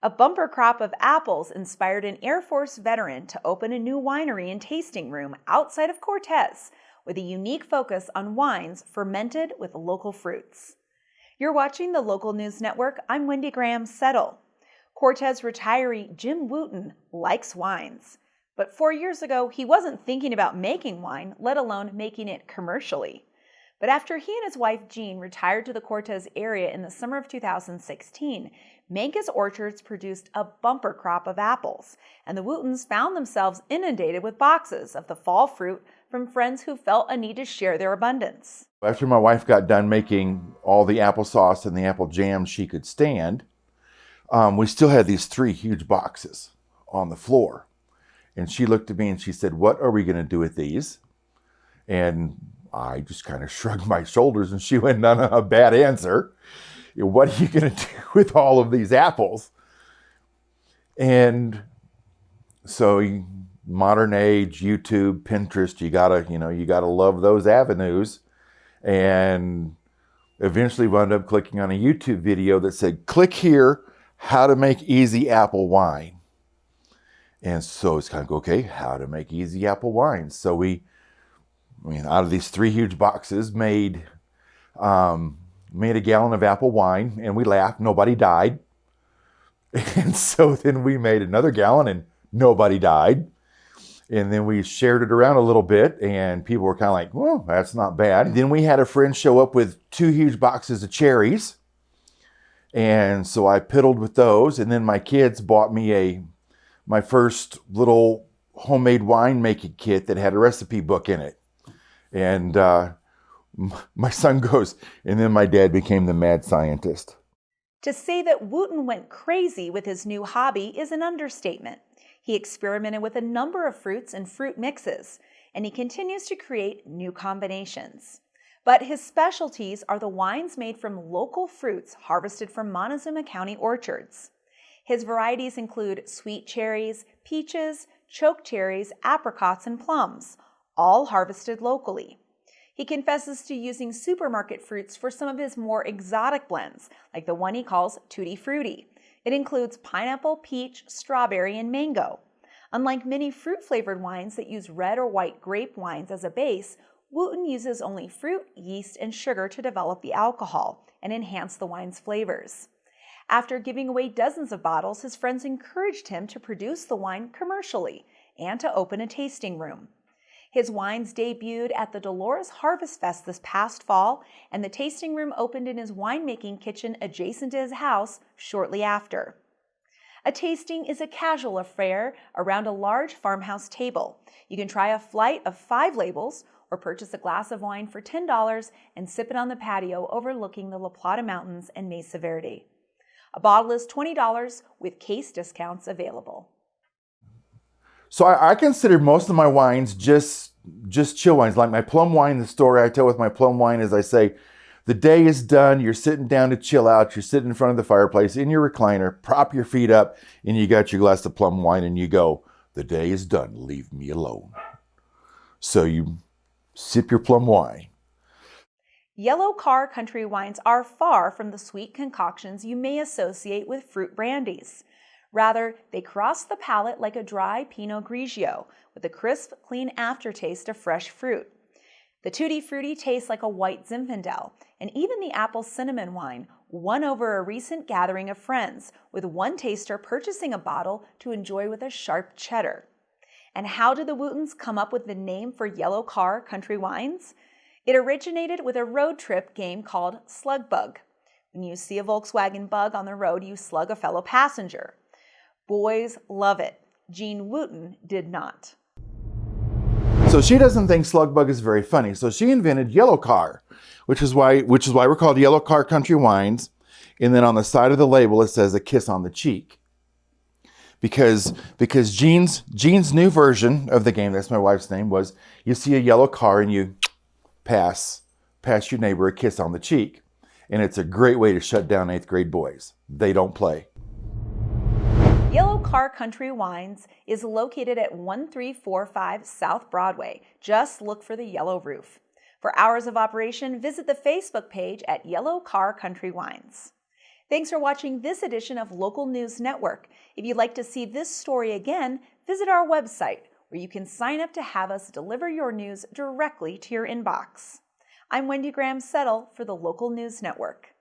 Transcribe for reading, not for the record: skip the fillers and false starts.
A bumper crop of apples inspired an Air Force veteran to open a new winery and tasting room outside of Cortez with a unique focus on wines fermented with local fruits. You're watching the Local News Network. I'm Wendy Graham-Settle. Cortez retiree Jim WOOTTON likes wines. But 4 years ago, he wasn't thinking about making wine, let alone making it commercially. But after he and his wife Jean retired to the Cortez area in the summer of 2016, Manka's orchards produced a bumper crop of apples, and the WOOTTONs found themselves inundated with boxes of the fall fruit from friends who felt a need to share their abundance. After my wife got done making all the applesauce and the apple jam she could stand, we still had these 3 huge boxes on the floor. And she looked at me and she said, "What are we going to do with these?" And I just kind of shrugged my shoulders and she went, "No, a bad answer. What are you going to do with all of these apples?" And so modern age, YouTube, Pinterest, you gotta love those avenues. And eventually wound up clicking on a YouTube video that said, "Click here, how to make easy apple wine." And so it's kind of, okay, how to make easy apple wine. So out of these 3 huge boxes, made a gallon of apple wine, and we laughed, nobody died. And so then we made another gallon and nobody died. And then we shared it around a little bit and people were kind of like, "Well, that's not bad." Then we had a friend show up with 2 huge boxes of cherries. And so I piddled with those. And then my kids bought me my first little homemade wine making kit that had a recipe book in it. And my son goes, "And then my dad became the mad scientist." To say that WOOTTON went crazy with his new hobby is an understatement. He experimented with a number of fruits and fruit mixes, and he continues to create new combinations. But his specialties are the wines made from local fruits harvested from Montezuma County orchards. His varieties include sweet cherries, peaches, choke cherries, apricots, and plums, all harvested locally. He confesses to using supermarket fruits for some of his more exotic blends, like the one he calls Tutti Frutti. It includes pineapple, peach, strawberry, and mango. Unlike many fruit-flavored wines that use red or white grape wines as a base, WOOTTON uses only fruit, yeast, and sugar to develop the alcohol and enhance the wine's flavors. After giving away dozens of bottles, his friends encouraged him to produce the wine commercially and to open a tasting room. His wines debuted at the Dolores Harvest Fest this past fall, and the tasting room opened in his winemaking kitchen adjacent to his house shortly after. A tasting is a casual affair around a large farmhouse table. You can try a flight of 5 labels or purchase a glass of wine for $10 and sip it on the patio overlooking the La Plata Mountains and Mesa Verde. A bottle is $20 with case discounts available. So I consider most of my wines just chill wines. Like my plum wine, the story I tell with my plum wine is I say, the day is done, you're sitting down to chill out, you're sitting in front of the fireplace in your recliner, prop your feet up, and you got your glass of plum wine and you go, "The day is done, leave me alone." So you sip your plum wine. Yellow Car Country wines are far from the sweet concoctions you may associate with fruit brandies. Rather, they cross the palate like a dry Pinot Grigio with a crisp, clean aftertaste of fresh fruit. The Tutti Frutti tastes like a white Zinfandel, and even the apple cinnamon wine won over a recent gathering of friends, with one taster purchasing a bottle to enjoy with a sharp cheddar. And how did the WOOTTONs come up with the name for Yellow Car Country wines? It originated with a road trip game called Slug Bug. When you see a Volkswagen Bug on the road, you slug a fellow passenger. Boys love it. Jean WOOTTON did not. So she doesn't think slug bug is very funny. So she invented Yellow Car, which is why we're called Yellow Car Country wines. And then on the side of the label, it says "a kiss on the cheek." Because Jean's new version of the game, that's my wife's name, was you see a yellow car and you pass your neighbor a kiss on the cheek. And it's a great way to shut down 8th grade boys. They don't play. Yellow Car Country Wines is located at 1345 South Broadway. Just look for the yellow roof. For hours of operation, visit the Facebook page at Yellow Car Country Wines. Thanks for watching this edition of Local News Network. If you'd like to see this story again, visit our website, where you can sign up to have us deliver your news directly to your inbox. I'm Wendy Graham Settle for the Local News Network.